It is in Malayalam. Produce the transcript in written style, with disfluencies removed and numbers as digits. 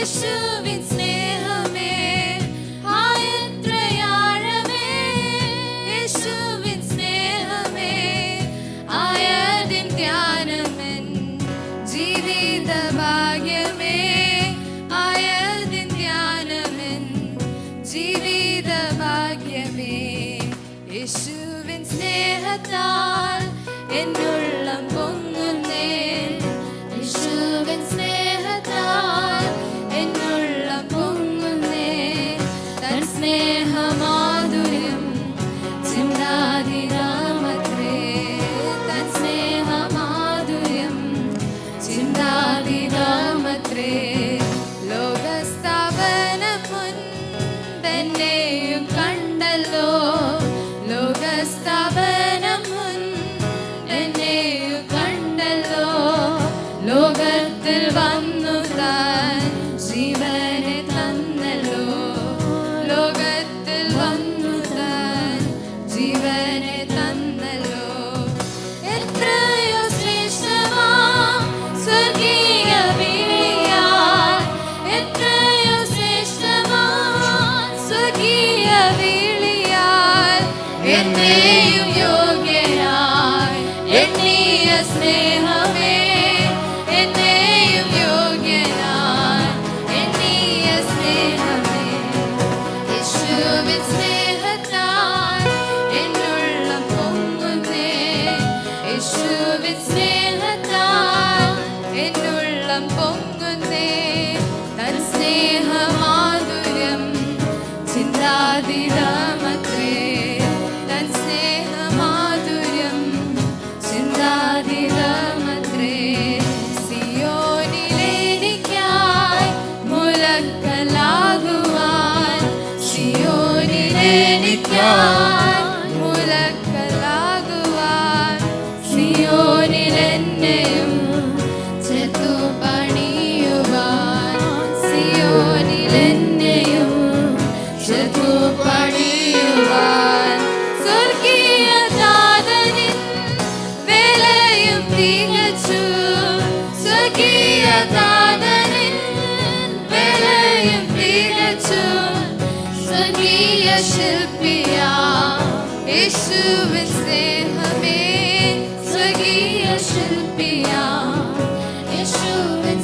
യേശുവിൻ സ്നേഹമേ ആയത്രയാഴമേ, യേശുവിൻ സ്നേഹമേ ആയതിൻ ധ്യാനമെൻ ജീവിത ഭാഗ്യമേ, ആയതിൻ ധ്യാനമെൻ ജീവിത ഭാഗ്യമേ. യേശുവിൻ സ്നേഹത്താൽ എന്നുള്ളം പൊങ്ങുന്നേ, യേശുവിൻ സ്നേഹത്താൽ എന്നുള്ളം പൊങ്ങുന്നേ. തൻ സ്നേഹമാധുര്യം ചിന്താതിരാമത്രേ, തൻ സ്നേഹമാധുര്യം ചിന്താതിരാമത്രേ. ലോകസ്ഥാപനം മുൻപെന്നെയും കണ്ടല്ലോ, ലോകസ്ഥാപനം മുൻപെന്നെയും കണ്ടല്ലോ. ലോകത്തിൽ വന്നു താൻ ജീവനെ തന്നല്ലോ, ലോകത്തിൽ വന്നു താൻ ജീവനെ തന്നല്ലോ. എത്രയോ ശ്രേഷ്ഠമാം സ്വർഗീയ വിളിയാൽ, എത്രയോ ശ്രേഷ്ഠമാം സ്വർഗീയ വിളിയാൽ എന്നെയും യോഗ്യനായി എണ്ണിയ സ്നേഹമേ, എന്നെയും യോഗ്യനായി എണ്ണിയ സ്നേഹമേ. യേശുവിൻ സ്നേഹത്താൽ എന്നുള്ളം പൊങ്ങുന്നേ, യേശുവിൻ സ്നേഹത്താൽ എന്നുള്ളം പൊങ്ങുന്നേ. തൻ സ്നേഹമാധുര്യം ചിന്താതിരാമത്രേ, തൻ സ്നേഹമാധുര്യം ചിന്താതിരാമത്രേ. സിയോനിലെനിക്കായി മുലക്കലാകുവാൻ, സിയോനിലെനിക്കായി മുലക്കലാകുവാൻ, സിയോനിലെന്നെയും ചേർത്തു പണിയുവാൻ, സിയോനിലെന്നെയും ചേർത്തു പണിയുവാൻ. സ്വർഗീയ താതനിൻ വേലയും തികച്ചു, സ്വർഗീയ താതനിൻ വേലയും തികച്ചു. സ്വർഗീയ ശില്പിയാ യേശുവിൻ സ്നേഹമേ, സ്വർഗീയ ശില്പിയാ യേശുവിൻ